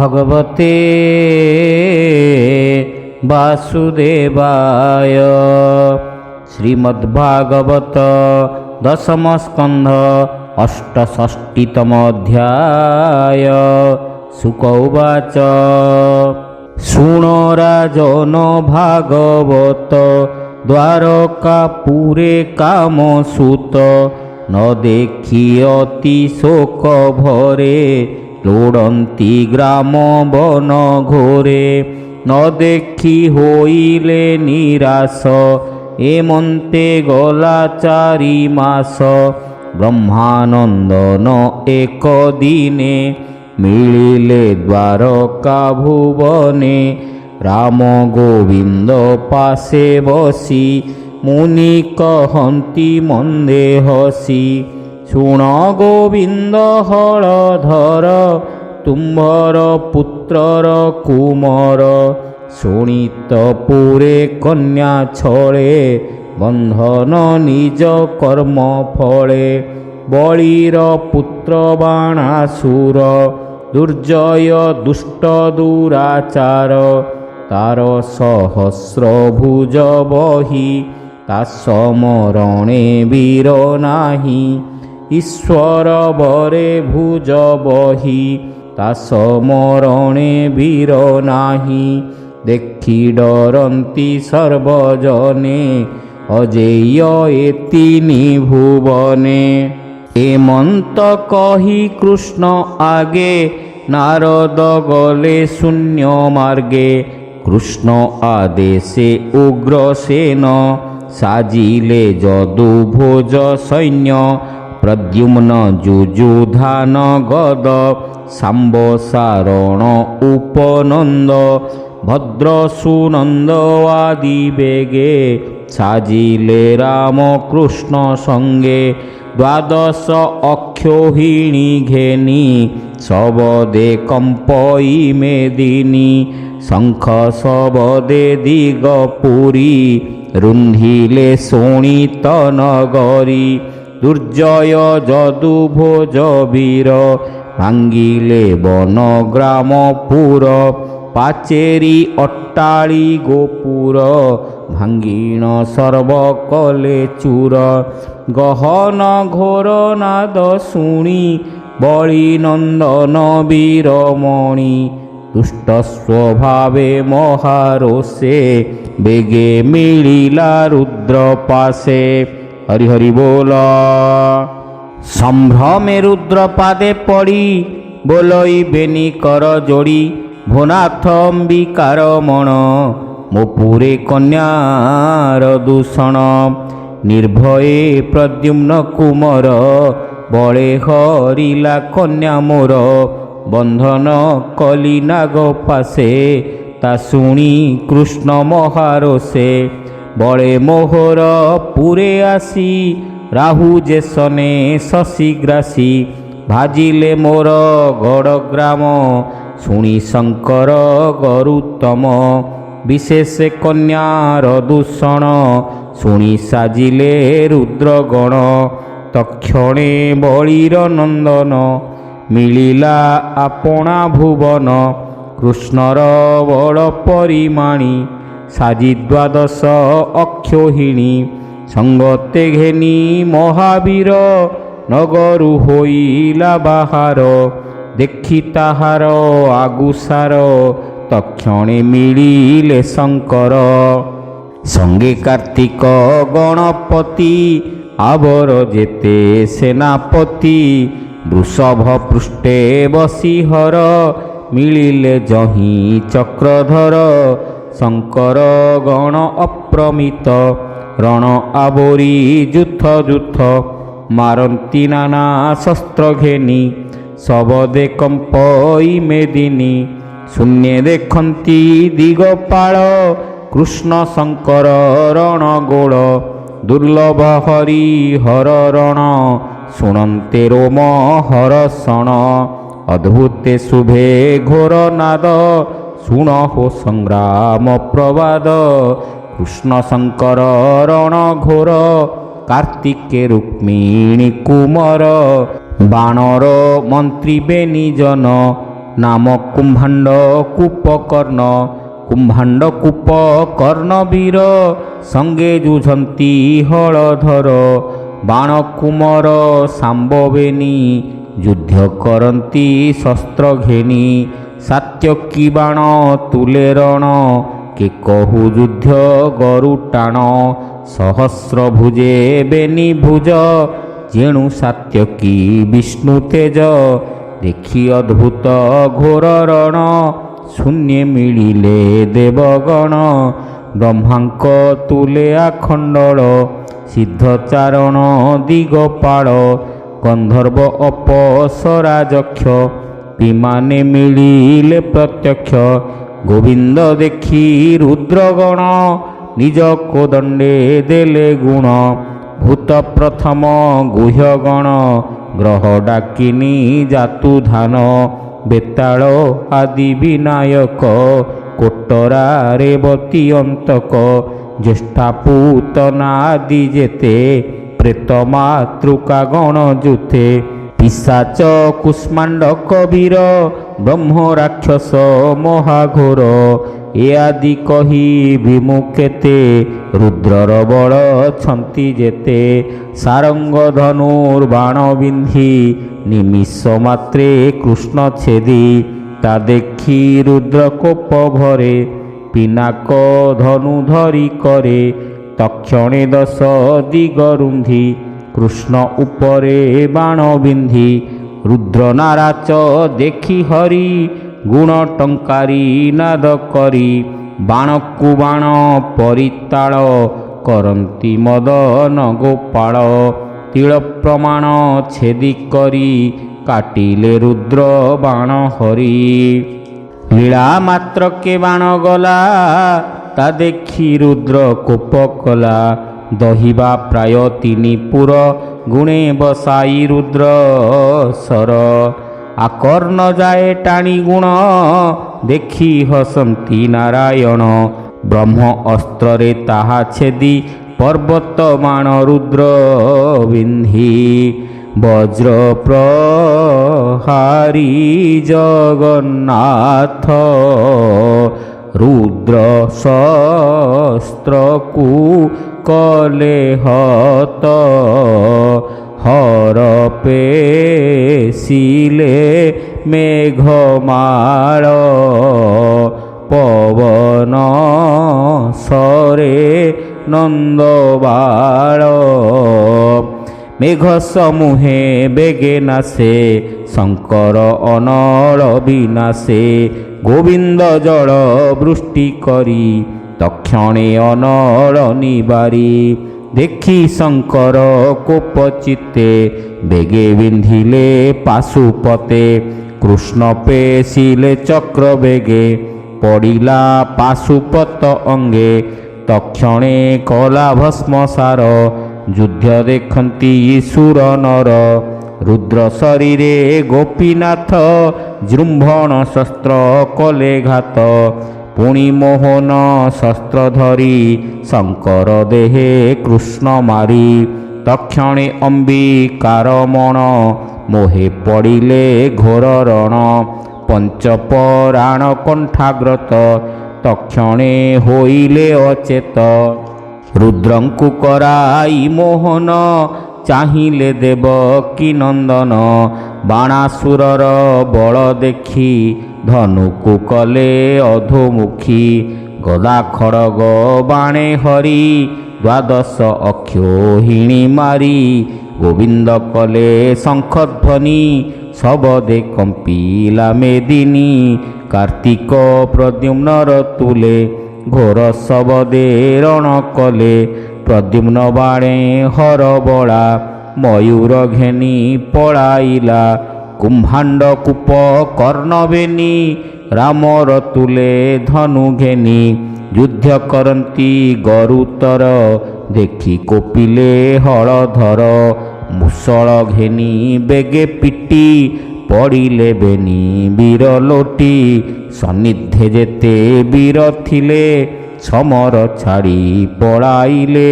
भगवते वासुदेवाय। श्रीमद्भागवत दशम स्कंध अष्टषष्टितम अध्याय। शुक उवाच शृणो राजन भागवत द्वारकापुरे कामसूत न देखि अति शोक भरे लोड़ंती ग्राम वन घोरे न देखि होइले निराश एमंते गला 4 मास ब्रह्मानंदन एक दिने मिलिले द्वारका भुवने राम गोविंद पासे बसी मुनि कहन्ति मंदे हसी शुण गोविंद हलधर तुम्भर पुत्रर कुमर शोणितपुरे कन्या छळे बंधन निज कर्म फले बलिर पुत्र बाणासुर दुर्जय दुष्ट दुराचार तार सहस्र भुज बही ता समरणे वीर नाही ईश्वर बरे भुज बही ता समरणे वीर नाही देखि डरन्ति सर्वजने अजेय एतिनि भुवने। एमंत कही कृष्ण आगे नारद गले शून्य मार्गे कृष्ण आदेशे उग्रसेन साजिले जदुभोज सैन्य प्रद्युम्न जुजुधान गद सांब सारण उपनंद भद्र सुनंद आदि बेगे साजिले राम कृष्ण संगे द्वादश अक्षोहिणी घेनी सबदे कंपई मेदिनी शंख सबदे दिगपुरी रुन्धिले शोणित नगरी दुर्जय जदुभोज वीर भांगिले वन ग्रामपुर पाचेरी अट्टाळी गोपुर भांगिण सर्व कले चूर गहन घोर नाद शुणी बळी नंदन वीरमणि दुष्ट स्वभावे महारोषे बेगे मिलिला रुद्र पासे। हरि हरि बोल। संभ्रमे रुद्र पादे पड़ी बोलई बेनी कर जोड़ी भोनाथ अंबिकार मण मो पुरे कन्यार दूषण निर्भये प्रद्युम्न कुमर बळे हरिला कन्या मोर बंधन कली नाग पासे ता शुणी कृष्ण महारोषे बळे मोहर पुरे आसी राहु जेसने शशिग्रासी भाजिले मोर गड़ग्राम शुणी शंकर गरुत्तम विशेष कन्यार दूषण शुणी साजिले रुद्रगण तक्षणे बलिर नंदन मिलिला आपणा भुवन कृष्णर बड़ परिमाणी साजी द्वादश अक्षोहिणी संगते घेनी महावीर नगरु होइला बाहार देखि ताहार आगुसार तक्षणे मिलिले शंकर संगे कार्तिक गणपति आवर जेते सेनापति वृषभ पृष्ठे बसीहर मिलिले जही चक्रधर शंकर गण अप्रमित रण आबोरी जुथ जुथ मारंती नाना शस्त्र घेनी सबदे कंपई मेदिनी शून्य देखंती दिगपाल कृष्ण शंकर रण गोल दुर्लभ हरि हर रण शुणन्ते रोम हरषण अद्भुते शुभे घोर नाद शुण हो संग्राम प्रवाद कृष्ण शंकर रण घोर कार्तिके रुक्मिणी कुमार बाणर मंत्री बेनिजन ନାମ କୁମ୍ଭାଣ୍ଡ କୂପକର୍ଣ୍ଣ। କୁମ୍ଭାଣ୍ଡ କୂପକର୍ଣ୍ଣ ବୀର ସଙ୍ଗେ ଯୁଝନ୍ତି ହଳଧର। ବାଣ କୁମର ଶାମ୍ବବେନି ଯୁଦ୍ଧ କରନ୍ତି ଶସ୍ତ୍ର ଘେନି। ସାତ୍ୟକୀ ବାଣ ତୁଲେ ରଣ କେ କହୁ ଯୁଦ୍ଧ ଗରୁ ଟାଣ। ସହସ୍ର ଭୁଜେ ବେନି ଭୁଜ ଯେଣୁ ସାତ୍ୟକୀ ବିଷ୍ଣୁ ତେଜ। ଦେଖି ଅଦ୍ଭୁତ ଘୋର ରଣ ଶୂନ୍ୟ ମିଳିଲେ ଦେବଗଣ। ବ୍ରହ୍ମାଙ୍କ ତୁଲେ ଆଖଣ୍ଡଳ ସିଦ୍ଧ ଚାରଣ ଦିଗପାଳ। ଗନ୍ଧର୍ବ ଅପସରା ଯକ୍ଷ ବିମାନେ ମିଳିଲେ ପ୍ରତ୍ୟକ୍ଷ। ଗୋବିନ୍ଦ ଦେଖି ରୁଦ୍ରଗଣ ନିଜ କୋଦଣ୍ଡେ ଦେଲେ ଗୁଣ। ଭୂତ ପ୍ରଥମ ଗୁହ୍ୟଗଣ ଗ୍ରହ ଡାକିନି ଜାତୁ ଧାନ। ବେତାଳ ଆଦି ବିନାୟକ କୋଟରା ରେବତୀ ଅନ୍ତକ। ଜ୍ୟେଷ୍ଠା ପୂତନା ଆଦି ଯେତେ ପ୍ରେତ ମାତୃକା ଗଣ ଜୁତେ। ପିଶାଚ କୁଷ୍ମାଣ୍ଡ କବୀର ବ୍ରହ୍ମ ରାକ୍ଷସ ମହାଘୋର। ଏ ଆଦି କହି ବିମୁକେତେ ରୁଦ୍ରର ବଳ ଛନ୍ତି ଯେତେ। ସାରଙ୍ଗ ଧନୁର୍ବାଣ ବିନ୍ଧି ନିମିଷ ମାତ୍ରେ କୃଷ୍ଣ ଛେଦି। ତା ଦେଖି ରୁଦ୍ର କୋପ ଭରେ ପିନାକ ଧନୁ ଧରି କରେ। ତକ୍ଷଣେ ଦଶ ଦିଗ ରୁନ୍ଧି କୃଷ୍ଣ ଉପରେ ବାଣ ବିନ୍ଧି। ରୁଦ୍ର ନାରାଚ ଦେଖି ହରି ଗୁଣ ଟଙ୍କାରୀ ନାଦ କରି। ବାଣକୁ ବାଣ ପରିତାଳ କରନ୍ତି ମଦନ ଗୋପାଳ। ତିଳ ପ୍ରମାଣ ଛେଦି କରି କାଟିଲେ ରୁଦ୍ର ବାଣ ହରି। ଲୀଳା ମାତ୍ରକେ ବାଣ ଗଲା ତା ଦେଖି ରୁଦ୍ର କୋପ କଲା। ଦହିବା ପ୍ରାୟ ତିନି ପୁର ଗୁଣେ ବସାଇ ରୁଦ୍ର ସର। ଆକର୍ଣ୍ଣ ଯାଏ ଟାଣି ଗୁଣ ଦେଖି ହସନ୍ତି ନାରାୟଣ। ବ୍ରହ୍ମ ଅସ୍ତ୍ରରେ ତାହା ଛେଦି ପର୍ବତ ବାଣ ରୁଦ୍ର ବିନ୍ଧି। ବଜ୍ର ପ୍ରହାରୀ ଜଗନ୍ନାଥ ରୁଦ୍ର ଶସ୍ତ୍ରକୁ କଲେ ହତ। ହର ପେଶିଲେ ମେଘମାଳ ପବନ ସରେ ନନ୍ଦବାଳ। ମେଘ ସମୂহে ବେଗେ ନାଶେ ଶଙ୍କର ଅନଳ ବିନାଶେ। ଗୋବିନ୍ଦ ଜଳ ବୃଷ୍ଟି କରି ତକ୍ଷଣେ ଅନଳ ନିବାରି। ଦେଖି ଶଙ୍କର କୋପ ଚିତ୍ତେ ବେଗେ ବିନ୍ଧିଲେ ପାଶୁପତେ। କୃଷ୍ଣ ପେଶିଲେ ଚକ୍ର ବେଗେ ପଡ଼ିଲା ପାଶୁପତ ଅଙ୍ଗେ। ତକ୍ଷଣେ କଲା ଭସ୍ମସାର ଯୁଦ୍ଧ ଦେଖନ୍ତି ସୁର ନର। ରୁଦ୍ର ଶରୀରେ ଗୋପୀନାଥ ଜୃମ୍ଭଣ ଶସ୍ତ୍ର କଲେ ଘାତ। ପୁଣି ମୋହନ ଶସ୍ତ୍ର ଧରି ଶଙ୍କର ଦେହେ କୃଷ୍ଣ ମାରି। ତକ୍ଷଣେ ଅମ୍ବିକାର ମଣ ମୋହେ ପଡ଼ିଲେ ଘୋର ରଣ। ପଞ୍ଚପରାଣ କଣ୍ଠାଗ୍ରତ ତକ୍ଷଣେ ହୋଇଲେ ଅଚେତ। ରୁଦ୍ରଙ୍କୁ କରାଇ ମୋହନ ଚାହିଁଲେ ଦେବକୀ ନନ୍ଦନ। ବାଣାସୁରର ବଳ ଦେଖି ଧନୁକୁ କଲେ ଅଧୋମୁଖୀ। ଗଦା ଖଡ଼ଗ ବାଣେ ହରି ଦ୍ୱାଦଶ ଅକ୍ଷୋହିଣୀ ମାରି। ଗୋବିନ୍ଦ କଲେ ଶଙ୍ଖଧ୍ୱନି ଶବଦେ କମ୍ପିଲା ମେଦିନୀ। କାର୍ତ୍ତିକ ପ୍ରଦ୍ୟୁମ୍ନର ତୁଲେ ଘୋର ଶବଦେ ରଣ କଲେ। ପ୍ରଦ୍ୟୁମ୍ନ ବାଣେ ହରବଳା ମୟୂର ଘେନି ପଳାଇଲା। କୁମ୍ଭାଣ୍ଡ କୂପ କର୍ଣ୍ଣବେନି ରାମର ତୁଲେ ଧନୁ ଘେନି। ଯୁଦ୍ଧ କରନ୍ତି ଗରୁତର ଦେଖି କୋପିଲେ ହଳଧର। ମୁଷଳ ଘେନି ବେଗେ ପିଟି ପଡ଼ିଲେ ବେନି ବୀର ଲୋଟି। ସନ୍ନିଧେ ଯେତେ ବୀର ଥିଲେ ସମର ଛାଡ଼ି ପଳାଇଲେ।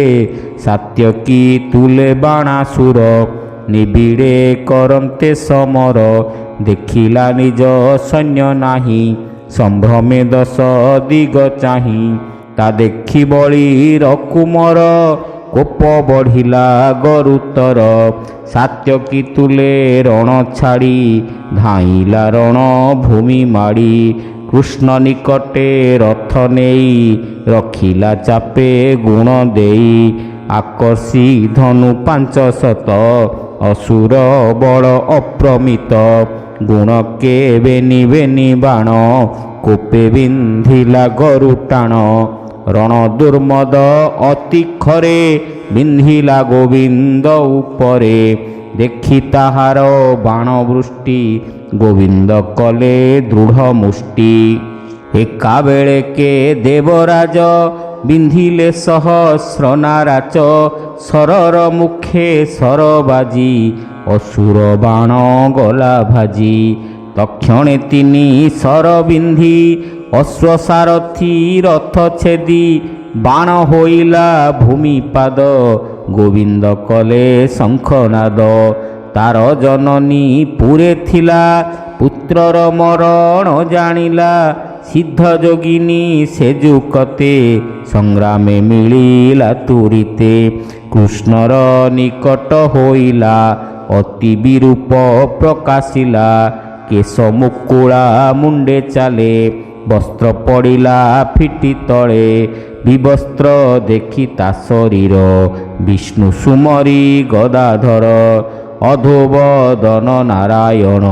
ସାତ୍ୟକୀ ତୁଲେ ବାଣାସୁର ନିବିଡ଼େ କରନ୍ତେ ସମର। ଦେଖିଲା ନିଜ ସୈନ୍ୟ ନାହିଁ, ସମ୍ଭ୍ରମେ ଦଶ ଦିଗ ଚାହିଁ। ତା ଦେଖି ବଳିର କୁମର, କୋପ ବଢ଼ିଲା ଗରୁତର। ସାତ୍ୟକୀ ତୁଲେ ରଣ ଛାଡ଼ି, ଧାଇଁଲା ରଣ ଭୂମି ମାଡ଼ି। କୃଷ୍ଣ ନିକଟେ ରଥ ନେଇ, ରଖିଲା ଚାପେ ଗୁଣ ଦେଇ। ଆକର୍ଷି ଧନୁ 500, ଅସୁର ବଳ ଅପ୍ରମିତ। ଗୁଣ କେବେନି ବେନି ବାଣ, କୋପେ ବିନ୍ଧିଲା ଗରୁ ଟାଣ। ରଣ ଦୁର୍ମଦ ଅତି ଖରେ, ବିନ୍ଧିଲା ଗୋବିନ୍ଦ ଉପରେ। ଦେଖି ତାହାର ବାଣ ବୃଷ୍ଟି, ଗୋବିନ୍ଦ କଲେ ଦୃଢ଼ ମୁଷ୍ଟି। ଏକାବେଳେକେ ଦେବରାଜ, ବିନ୍ଧିଲେ ସହସ୍ର ନାରାଚ। ଶରର ମୁଖେ ଶର ବାଜି, ଅସୁର ବାଣ ଗଲା ଭାଜି। ତକ୍ଷଣେ ତିନି ଶର ବିନ୍ଧି, ଅଶ୍ୱସାରଥି ରଥ ଛେଦି। ବାଣ ହୋଇଲା ଭୂମିପାଦ, ଗୋବିନ୍ଦ କଲେ ଶଙ୍ଖନାଦ। ତାର ଜନନୀ ପୁରେ ଥିଲା, ପୁତ୍ରର ମରଣ ଜାଣିଲା। ସିଦ୍ଧ ଯୋଗିନୀ ସେଯୁକତେ, ସଂଗ୍ରାମେ ମିଳିଲା ତୁରିତେ। କୃଷ୍ଣର ନିକଟ ହୋଇଲା, ଅତି ବିରୂପ ପ୍ରକାଶିଲା। କେଶ ମୁକୁଳା ମୁଣ୍ଡେ ଚାଲେ, ବସ୍ତ୍ର ପଡ଼ିଲା ଫିଟି ତଳେ। ବିବସ୍ତ୍ର ଦେଖି ତା ଶରୀର, ବିଷ୍ଣୁ ସୁମରି ଗଦାଧର। ଅଧୋବଦନ ନାରାୟଣ,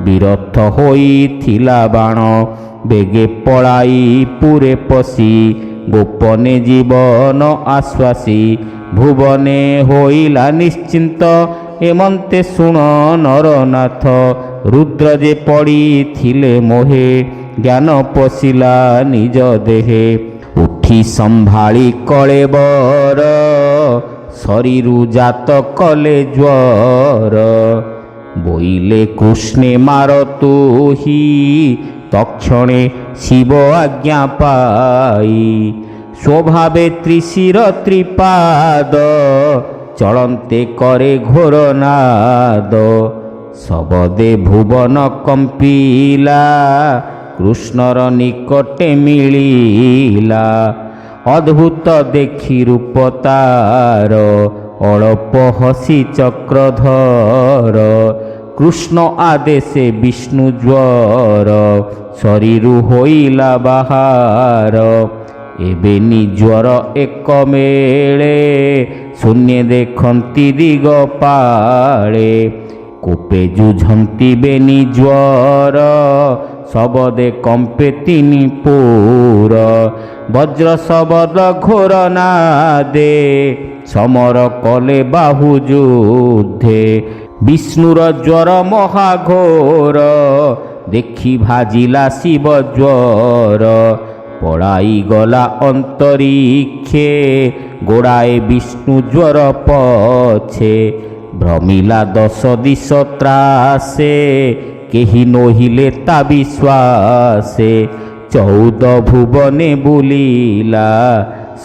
ବିରଥ ହୋଇଥିଲା ବାଣ। ବେଗେ ପଳାଇ ପୁରେ ପଶି, ଗୋପନେ ଜୀବନ ଆଶ୍ୱାସୀ। ଭୁବନେ ହୋଇଲା ନିଶ୍ଚିନ୍ତ, ଏମନ୍ତେ ଶୁଣ ନରନାଥ। ରୁଦ୍ର ଯେ ପଡ଼ିଥିଲେ ମୋହେ, ଜ୍ଞାନ ପଶିଲା ନିଜ ଦେହେ। ଉଠି ସମ୍ଭାଳି କଳେବର, ଶରୀରୁ ଜାତ କଲେ ଜ୍ୱର। ବୋଇଲେ କୃଷ୍ଣେ ମାର ତୁହି, ତକ୍ଷଣେ ଶିବ ଆଜ୍ଞା ପାଇ। ସ୍ୱଭାବେ ତ୍ରିଶିର ତ୍ରିପାଦ, ଚଳନ୍ତେ କରେ ଘୋର ନାଦ। ଶବଦେ ଭୁବନ କମ୍ପିଲା, କୃଷ୍ଣର ନିକଟେ ମିଳିଲା। ଅଦ୍ଭୁତ ଦେଖି ରୂପ ତାର, ଅଳପ ହସି ଚକ୍ରଧର। କୃଷ୍ଣ ଆଦେଶେ ବିଷ୍ଣୁ ଜ୍ୱର, ଶରୀରୁ ହୋଇଲା ବାହାର। ଏବେ ନିଜର ଏକ ମେଳେ, ଶୂନ୍ୟ ଦେଖନ୍ତି ଦିଗ ପାଳେ। କୋପେ ଯୁଝନ୍ତି ବେନି ଜ୍ୱର, ଶବଦେ କମ୍ପେ ତିନି ପୁର। ବଜ୍ର ଶବଦ ଘୋର ନାଦେ, ସମର କଲେ ବାହୁ ଯୁଦ୍ଧେ। ବିଷ୍ଣୁର ଜ୍ୱର ମହାଘୋର, ଦେଖି ଭାଜିଲା ଶିବ ଜ୍ୱର। ପଳାଇ ଗଲା ଅନ୍ତରୀକ୍ଷେ, ଗୋଡ଼ାଏ ବିଷ୍ଣୁ ଜ୍ୱର ପଛେ। ଭ୍ରମିଲା ଦଶ ଦିଶ ତ୍ରାସେ, କେହି ନୋହିଲେ ତା ବିଶ୍ୱାସେ। 14 ଭୁବନେ ବୁଲିଲା,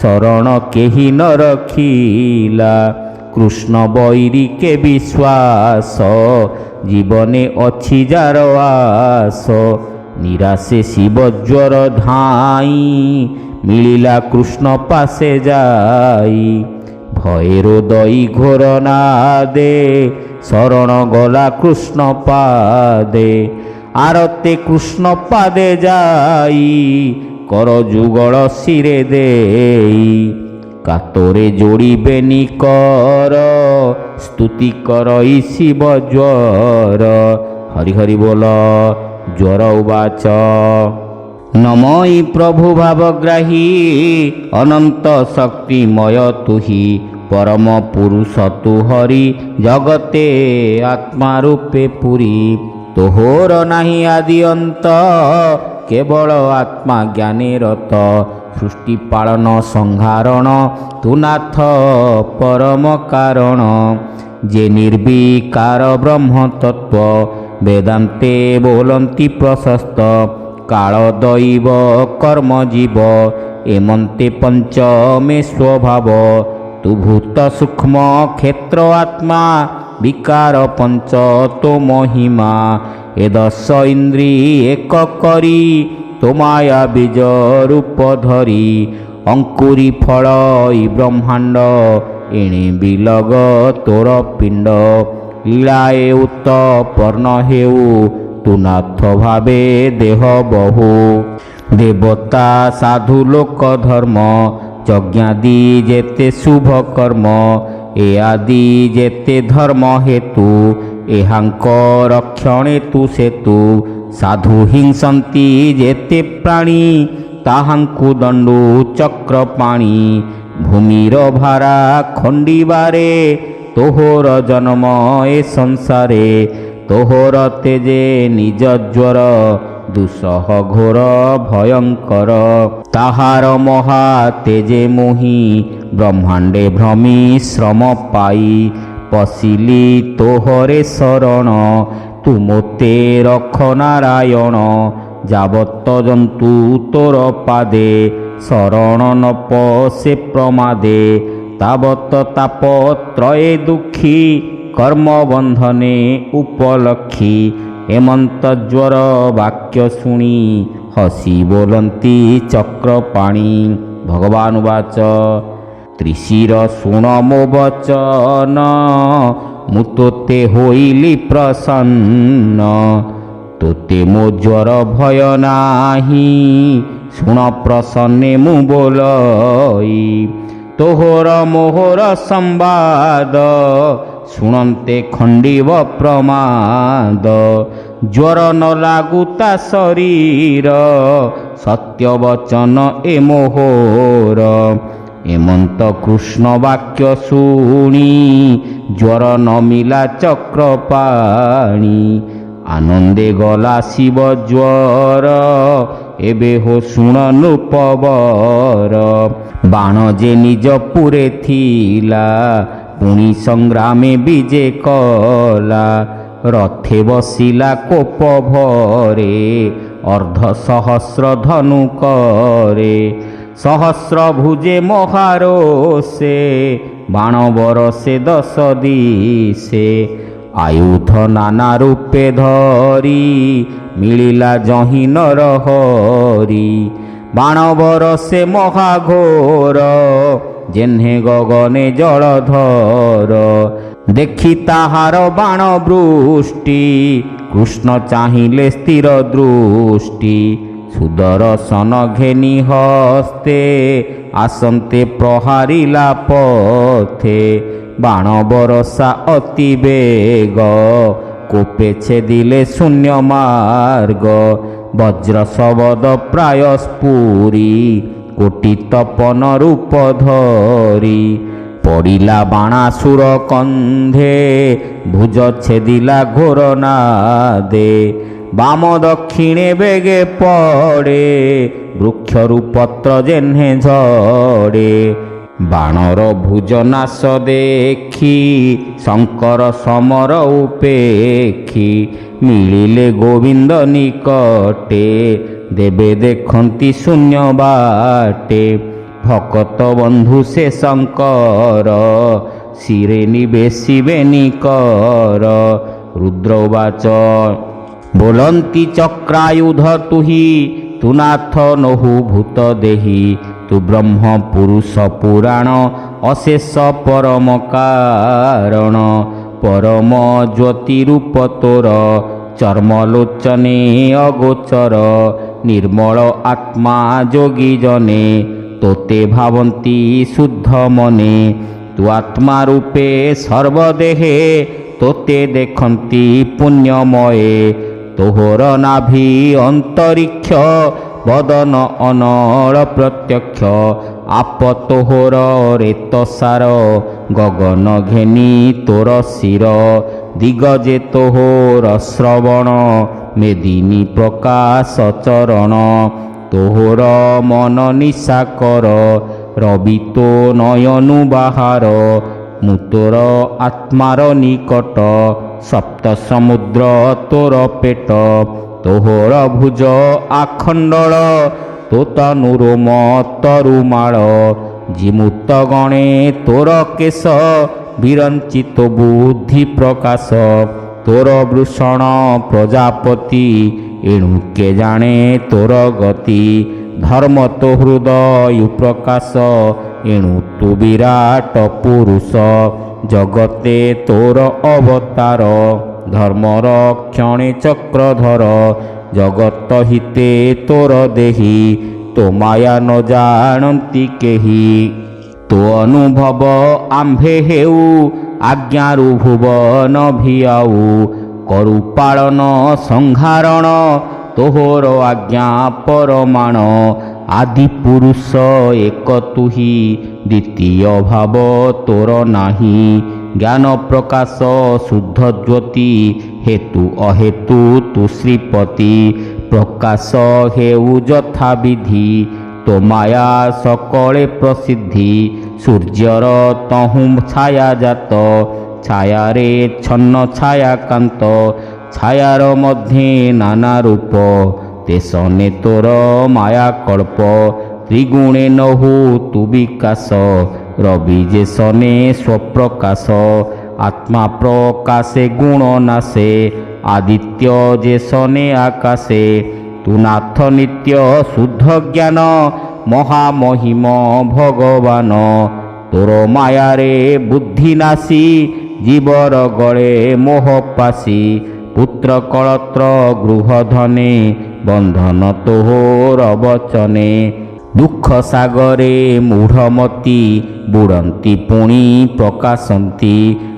ଶରଣ କେହି ନ ରଖିଲା। କୃଷ୍ଣ ବୈରୀ କେ ବିଶ୍ୱାସ, ଜୀବନେ ଅଛି ଯାର ଆସ। ନିରାଶେ ଶିବ ଜ୍ୱର ଧାଇଁ, ମିଳିଲା କୃଷ୍ଣ ପାଶେ ଯାଇ। ଭୟେରୋ ଦଇ ଘୋର ନାଦେ, ଶରଣ ଗଲା କୃଷ୍ଣ ପାଦେ। ଆରତେ କୃଷ୍ଣ ପାଦେ ଯାଇ, କର ଯୁଗଳ ଶିରେ ଦେଇ। କାତୋରେ ଯୋଡ଼ିବେନି କର, ସ୍ତୁତି କରଇ ଶିବ ଜ୍ୱର। ହରି ହରି ବୋଲ। ଜ୍ୱର ଉବାଚ ନମଇ ପ୍ରଭୁ ଭାବଗ୍ରାହୀ, ଅନନ୍ତ ଶକ୍ତିମୟ ତୁହି। ପରମ ପୁରୁଷ ତୁ ହରି, ଜଗତେ ଆତ୍ମା ରୂପେ ପୁରୀ। ତୋହର ନାହିଁ ଆଦି ଅନ୍ତ, କେବଳ ଆତ୍ମା ଜ୍ଞାନେ ରତ। ସୃଷ୍ଟି ପାଳନ ସଂହାରଣ, ତୁ ନାଥ ପରମ କାରଣ। ଯେ ନିର୍ବିକାର ବ୍ରହ୍ମ ତତ୍ତ୍ୱ, ବେଦାନ୍ତେ ବୋଲନ୍ତି ପ୍ରଶସ୍ତ। କାଳ ଦୈବ କର୍ମ ଜୀବ, ଏମନ୍ତେ ପଞ୍ଚମେ ସ୍ୱଭାବ। ତୁ ଭୂତ ସୂକ୍ଷ୍ମ କ୍ଷେତ୍ର ଆତ୍ମା, ବିକାର ପଞ୍ଚ ତୋ ମହିମା ଏ ଦଶ ଇନ୍ଦ୍ରୀ ଏକ କରି ତୋ ମାୟା ବୀଜ ରୂପ ଧରି ଅଙ୍କୁରି ଫଳ ଇ ବ୍ରହ୍ମାଣ୍ଡ ଏଣେ ବିଲଗ ତୋର ପିଣ୍ଡ ଲୀଳାଏ ଉତ୍ତପର୍ଣ୍ଣ ହେଉ ତୁ ନାଥ ଭାବେ ଦେହ ବହୁ ଦେବତା ସାଧୁ ଲୋକ ଧର୍ମ ଯଜ୍ଞାଦି ଯେତେ ଶୁଭ କର୍ମ ଏ ଆଦି ଯେତେ ଧର୍ମ ହେତୁ ଏହାଙ୍କ ରକ୍ଷଣେ ତୁ ସେତୁ ସାଧୁ ହିଂସନ୍ତି ଯେତେ ପ୍ରାଣୀ ତାହାଙ୍କୁ ଦଣ୍ଡୁ ଚକ୍ର ପାଣି ଭୂମିର ଭାରା ଖଣ୍ଡିବାରେ ତୋହର ଜନ୍ମ ଏ ସଂସାରେ ତୋହର ତେଜେ ନିଜ ଜ୍ୱର ଦୁଃସହ ଘୋର ଭୟଙ୍କର ତାହାର ମହା ତେଜେ ମୋହି ବ୍ରହ୍ମାଣ୍ଡେ ଭ୍ରମି ଶ୍ରମ ପାଇ ପଶିଲି ତୋହରେ ଶରଣ ତୁ ମୋତେ ରଖ ନାରାୟଣ ଯାବତ ଜନ୍ତୁ ତୋର ପାଦେ ଶରଣ ନ ପଶେ ପ୍ରମାଦେ ତାବତ ତାପତ୍ରୟେ ଦୁଃଖୀ କର୍ମ ବନ୍ଧନେ ଉପଲକ୍ଷୀ ହେମନ୍ତ ଜ୍ୱର ବାକ୍ୟ ଶୁଣି ହସି ବୋଲନ୍ତି ଚକ୍ରପାଣି ଭଗବାନ ବାଚ ତ୍ରିଶିର ଶୁଣ ମୋ ବଚନ ମୁଁ ତୋତେ ହୋଇଲି ପ୍ରସନ୍ନ ତୋତେ ମୋ ଜ୍ୱର ଭୟ ନାହିଁ ଶୁଣ ପ୍ରସନ୍ନେ ମୁଁ ବୋଲଇ ତୋହର ମୋହର ସମ୍ବାଦ ଶୁଣନ୍ତେ ଖଣ୍ଡିବ ପ୍ରମାଦ ଜ୍ୱର ନ ଲାଗୁ ତା ଶରୀର ସତ୍ୟ ବଚନ ଏ ମୋହର ଏମନ୍ତ କୃଷ୍ଣ ବାକ୍ୟ ଶୁଣି ଜ୍ୱର ନ ମିଲା ଚକ୍ରପାଣି ଆନନ୍ଦେ ଗଲା ଶିବ ଜ୍ୱର ଏବେ ହୋ ଶୁଣ ନୃପବର ବାଣ ଯେ ନିଜ ପୁରେ ଥିଲା ପୁଣି ସଂଗ୍ରାମେ ବିଜେ କଲା ରଥେ ବସିଲା କୋପ ଭରେ ଅର୍ଦ୍ଧ ସହସ୍ର ଧନୁ କରେ ସହସ୍ର ଭୁଜେ ମହାରୋଷେ ବାଣ ବରଷେ ଦଶ ଦିଶେ ଆୟୁଧ ନାନା ରୂପେ ଧରି ମିଳିଲା ଯହିଁ ନର ହରି ବାଣ ବରଷେ ମହାଘୋର ଯେହ୍ନେ ଗଗନେ ଜଳଧର ଦେଖି ତାହାର ବାଣ ବୃଷ୍ଟି କୃଷ୍ଣ ଚାହିଁଲେ ସ୍ଥିର ଦୃଷ୍ଟି ସୁଦର୍ଶନ ଘେନି ହସ୍ତେ ଆସନ୍ତେ ପ୍ରହାରିଲା ପଥେ ବାଣ ବରଷା ଅତି ବେଗ କୋପେ ଛେଦିଲେ ଶୂନ୍ୟ ମାର୍ଗ ବଜ୍ର ଶବଦ ପ୍ରାୟ ସ୍ଫୁରି କୋଟି ତପନ ରୂପ ଧରି ପଡ଼ିଲା ବାଣାସୁର କନ୍ଧେ ଭୁଜ ଛେଦିଲା ଘୋର ନାଦେ ବାମ ଦକ୍ଷିଣେ ବେଗେ ପଡ଼େ ବୃକ୍ଷରୁ ପତ୍ର ଯେହ୍ନେ ଝଡ଼େ ବାଣର ଭୁଜ ନାଶ ଦେଖି ଶଙ୍କର ସମର ଉପେକ୍ଷୀ ମିଳିଲେ ଗୋବିନ୍ଦ ନିକଟେ ଦେବେ ଦେଖନ୍ତି ଶୂନ୍ୟ ବାଟେ ଭକତ ବନ୍ଧୁ ସେ ଶଙ୍କର ଶିରେ ନିବେଶିବେ ନିକର ରୁଦ୍ର ବାଚ ବୋଲନ୍ତି ଚକ୍ରାୟୁଧ ତୁହି ତୁ ନାଥ ନହୁ ଭୂତ ଦେହି ତୁ ବ୍ରହ୍ମ ପୁରୁଷ ପୁରାଣ ଅଶେଷ ପରମ କାରଣ ପରମ ଜ୍ୟୋତି ରୂପ ତୋର ଚର୍ମଲୋଚନେ ଅଗୋଚର ନିର୍ମଳ ଆତ୍ମା ଯୋଗୀ ଜନେ ତୋତେ ଭାବନ୍ତି ଶୁଦ୍ଧ ମନେ ତୁ ଆତ୍ମା ରୂପେ ସର୍ବଦେହେ ତୋତେ ଦେଖନ୍ତି ପୁଣ୍ୟମୟେ ତୋହର ନାଭି ଅନ୍ତରିକ୍ଷ ବଦନ ଅନଳ ପ୍ରତ୍ୟକ୍ଷ ଆପ ତୋହର ରେତସାର ଗଗନ ଘେନି ତୋର ଶିର ଦିଗ ଯେ ତୋହର ଶ୍ରବଣ ମେଦିନୀ ପ୍ରକାଶ ଚରଣ ତୋହର ମନ ନିଶାକର ରବି ତୋ ନୟନୁ ବାହାର ମୁଁ ତୋର ଆତ୍ମାର ନିକଟ ସପ୍ତ ସମୁଦ୍ର ତୋର ପେଟ ତୋହର ଭୁଜ ଆଖଣ୍ଡଳ ତୋ ତନୁରୋମ ତରୁମାଳ ଜିମୁତ ଗଣେ ତୋର କେଶ ବିରଞ୍ଚିତ ବୁଦ୍ଧି ପ୍ରକାଶ ତୋର ବୃଷଣ ପ୍ରଜାପତି ଏଣୁ କେ ଜାଣେ ତୋର ଗତି ଧର୍ମ ତୋ ହୃଦୟ ପ୍ରକାଶ ଏଣୁ ତୁ ବିରାଟ ପୁରୁଷ ଜଗତେ ତୋର ଅବତାର ଧର୍ମର କ୍ଷଣେ ଚକ୍ରଧର ଜଗତ ହିତେ ତୋର ଦେହି ତୋ ମାୟା ନ ଜାଣନ୍ତି କେହି ତୋ ଅନୁଭବ ଆମ୍ଭେ ହେଉ ଆଜ୍ଞାରୁ ଭୁବନ ଭିଆଉ କରୁ ପାଳନ ସଂହାରଣ ତୋହର ଆଜ୍ଞା ପରମାଣ ଆଦି ପୁରୁଷ ଏକ ତୁହି ଦ୍ୱିତୀୟ ଭାବ ତୋର ନାହିଁ ଜ୍ଞାନ ପ୍ରକାଶ ଶୁଦ୍ଧ ଜ୍ୟୋତି ହେତୁ ଅହେତୁ ତୁ ଶ୍ରୀପତି ପ୍ରକାଶ ହେଉ ଯଥାବିଧି ତୋ ମାୟା ସକଳେ ପ୍ରସିଦ୍ଧି ସୂର୍ଯ୍ୟର ତହୁଁ ଛାୟା ଜାତ ଛାୟାରେ ଛନ୍ନ ଛାୟାକାନ୍ତ ଛାୟାର ମଧ୍ୟେ ନାନା ରୂପ ତେସନେ ତୋର ମାୟା କଳ୍ପ ତ୍ରିଗୁଣେ ନହୁ ତୁ ବିକାଶ ରବି ଯେସନେ ସ୍ୱପ୍ରକାଶ ଆତ୍ମା ପ୍ରକାଶେ ଗୁଣ ନାଶେ ଆଦିତ୍ୟ ଯେସନେ ଆକାଶେ ତୁ ନାଥ ନିତ୍ୟ ଶୁଦ୍ଧ ଜ୍ଞାନ ମହାମହିମ ଭଗବାନ ତୋର ମାୟାରେ ବୁଦ୍ଧି ନାଶୀ ଜୀବର ଗଳେ ମୋହ ପାଶି ପୁତ୍ର କଳତ୍ର ଗୃହଧନେ ବନ୍ଧନ ତୋହର ବଚନେ ଦୁଃଖ ସାଗରେ ମୂଢ଼ମତି ବୁଡ଼ନ୍ତି ପୁଣି ପ୍ରକାଶନ୍ତି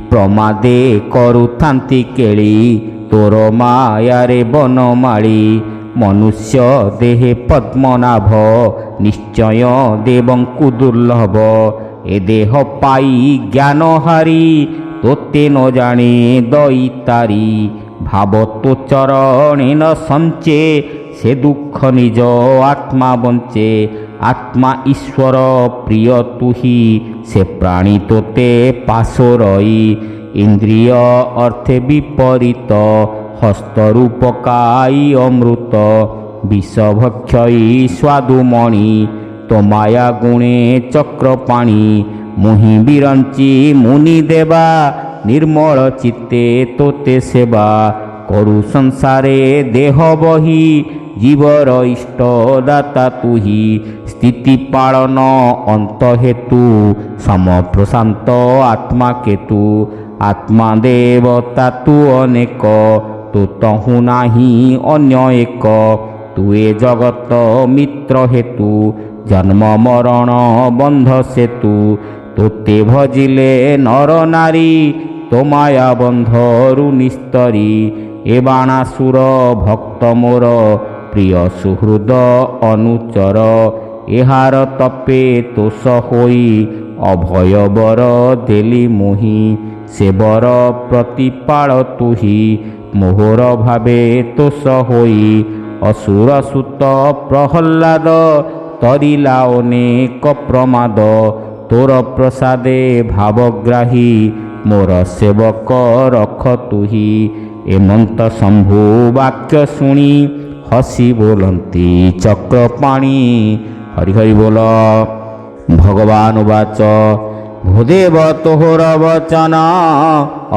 ପ୍ରମାଦେ କରୁଥାନ୍ତି କେଳି ତୋର ମାୟାରେ ବନମାଳି ମନୁଷ୍ୟ ଦେହେ ପଦ୍ମନାଭ ନିଶ୍ଚୟ ଦେବଙ୍କୁ ଦୁର୍ଲଭ ଏ ଦେହ ପାଇ ଜ୍ଞାନ ହାରି ତୋତେ ନ ଜାଣେ ଦଇତାରି ଭାବ ତୋ ଚରଣେ ନ ସଞ୍ଚେ ସେ ଦୁଃଖ ନିଜ ଆତ୍ମା ବଞ୍ଚେ ଆତ୍ମା ଈଶ୍ୱର ପ୍ରିୟ ତୁହି ସେ ପ୍ରାଣୀ ତୋତେ ପାଶ ରଇ ଇନ୍ଦ୍ରିୟ ଅର୍ଥେ ବିପରୀତ ହସ୍ତରୁ ପକାଇ ଅମୃତ ବିଷଭକ୍ଷଇ ସ୍ୱାଦୁମଣି ତୋ ମାୟା ଗୁଣେ ଚକ୍ରପାଣି ମୁହିଁ ବିରଞ୍ଚି ମୁନି ଦେବା ନିର୍ମଳ ଚିତ୍ତେ ତୋତେ ସେବା କରୁ ସଂସାରେ ଦେହ ବହି ଜୀବର ଇଷ୍ଟ ଦାତା ତୁହି ସ୍ଥିତି ପାଳନ ଅନ୍ତ ହେତୁ ସମପ୍ରଶାନ୍ତ ଆତ୍ମା କେତୁ ଆତ୍ମା ଦେବତା ତୁ ଅନେକ ତୁ ତହୁଁ ନାହିଁ ଅନ୍ୟ ଏକ ତୁ ଏ ଜଗତ ମିତ୍ର ହେତୁ ଜନ୍ମ ମରଣ ବନ୍ଧ ସେତୁ ତୋତେ ଭଜିଲେ ନର ନାରୀ ତୋ ମାୟା ବନ୍ଧରୁ ନିସ୍ତରୀ ଏ ବାଣାସୁର ଭକ୍ତ ମୋର ପ୍ରିୟ ସୁହୃଦ ଅନୁଚର ଏହାର ତପେ ତୋଷ ହୋଇ ଅଭୟ ବର ଦେଲି ମୁହିଁ ସେ ବର ପ୍ରତିପାଳ ତୁହି ମୋହର ଭାବେ ତୋଷ ହୋଇ ଅସୁର ସୁତ ପ୍ରହଲ୍ଲାଦ ତରିଲା ଅନେକ ପ୍ରମାଦ ତୋର ପ୍ରସାଦେ ଭାବଗ୍ରାହୀ ମୋର ସେବକ ରଖ ତୁହି ଏମନ୍ତ ଶମ୍ଭୁ ବାକ୍ୟ ଶୁଣି ହସି ବୋଲନ୍ତି ଚକ୍ରପାଣି ହରି ହରି ବୋଲ ଭଗବାନ ବାଚ ଭୂଦେବ ତୋହର ବଚନ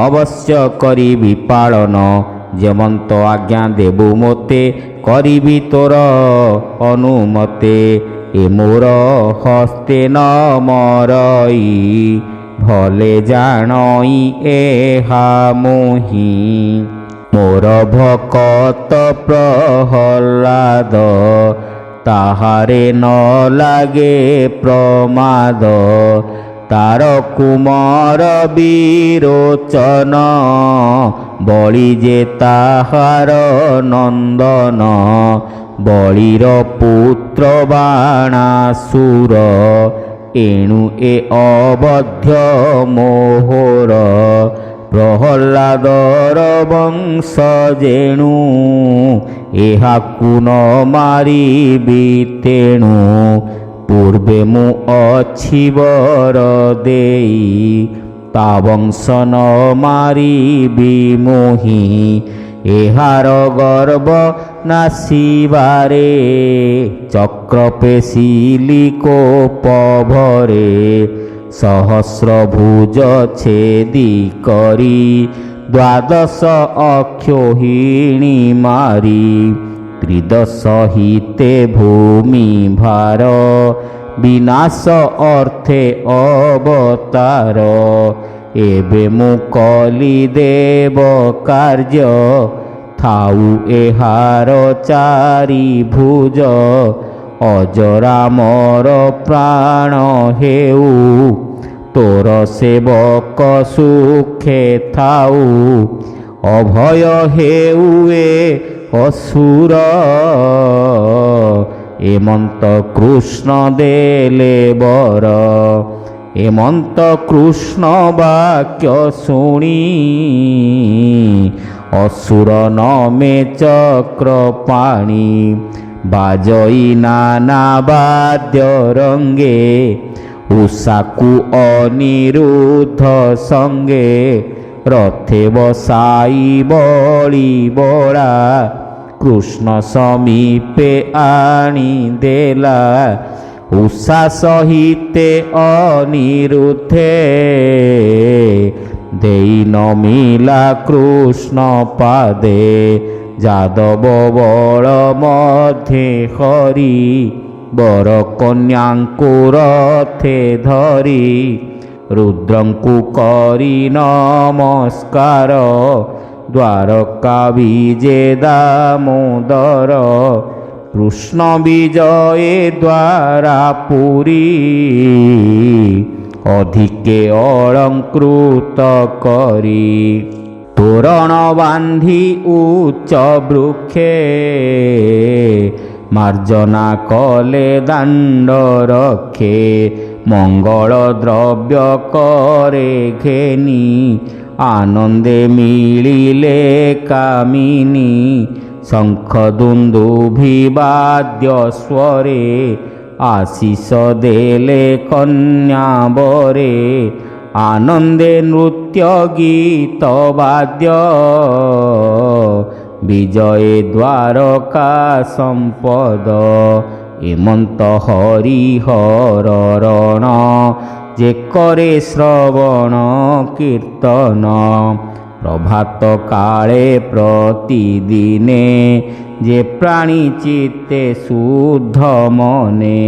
ଅବଶ୍ୟ କରିବି ପାଳନ ଯେମନ୍ତ ଆଜ୍ଞା ଦେବୁ ମୋତେ କରିବି ତୋର ଅନୁମତେ ଏ ମୋର ହସ୍ତେ ନ ମରଇ ଭଲେ ଜାଣଇ ଏହା ମୋହି ମୋର ଭକତ ପ୍ରହଲ୍ଲାଦ ତାହାରେ ନ ଲାଗେ ପ୍ରମାଦ ତାର କୁମାର ବିରୋଚନ ବଳି ଯେ ତାହାର ନନ୍ଦନ ବଳିର ପୁତ୍ର ବାଣାସୁର ଏଣୁ ଏ ଅବଧ୍ୟ ମୋହର ପ୍ରହଲ୍ଲାଦର ବଂଶ ଯେଣୁ ଏହାକୁ ନ ମାରିବି ତେଣୁ ପୂର୍ବେ ମୁଁ ଅଛି ବର ଦେଇ ତା ବଂଶ ନ ମାରିବି ମୋହି ଏହାର ଗର୍ବ ନାସିବାରେ ଚକ୍ର ପେଶିଲି କୋପ ଭରେ सहस्रभुज छेदी करी द्वादश अक्षोहिणी मारी त्रिदश हिते भूमि भार विनाश अर्थे अवतार एबे मु कली देव कार्य थाऊ एहार चारि भुज अजरा मोर प्राण हेऊ तोर सेवक सुखे थाऊ अभय हेउए असुर एमंत कृष्ण देले बर एमंत कृष्ण वाक्य शुणी असुर नमे चक्र पाणी बाजई नाना वाद्य रंगे उषाकु अनिरुद्ध संगे रथे बसाई बळी बळा कृष्ण समीपे आनी देला उषा सहिते अनिरुद्धे देई नमिला कृष्ण पादे जादव बल मध्ये हरि बर कन्यांकु रथे धरी रुद्रंकु करी नमस्कार द्वारका विजे दामोदर कृष्ण विजये द्वारापुरी अधिके अलंकृत करी तोरण बांधी उच्च वृक्षे मार्जना कले दांड रखे मंगल द्रव्य करे घेनी आनंदे मिलिले कामिनी शंख दुंदुभि वाद्य स्वरे आशीष देले कन्या बरे आनंदे नृत्य गीत वाद्य विजये द्वारका संपद एमंत हरिहर रण जे करे श्रवण कीर्तन प्रभात काले प्रतिदिने जे प्राणी चित्ते शुद्ध मने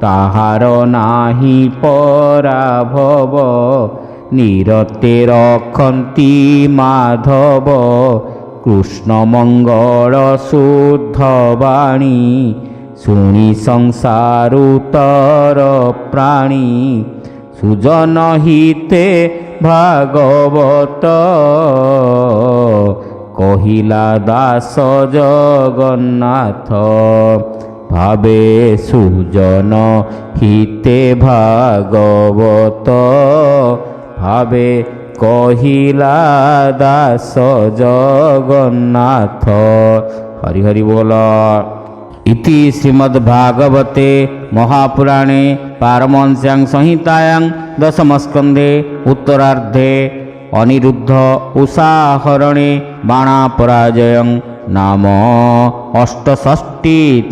ताहार नाही पराभव निरते रखन्ति माधव कृष्ण मंगल शुद्ध वाणी शुणी संसारुतर प्राणी सुजन हिते भागवत कहिला दास जगन्नाथ भावे सुजन हिते भागवत भावे कहिला दास जगन्नाथ। हरि हरि बोल। इति श्रीमद्भागवते महापुराणे पारमहंस्यां संहितायां दशमस्कन्धे उत्तरार्धे अनिरुद्ध उषाहरणे बाणापराजयं नाम 68तमोऽध्यायः।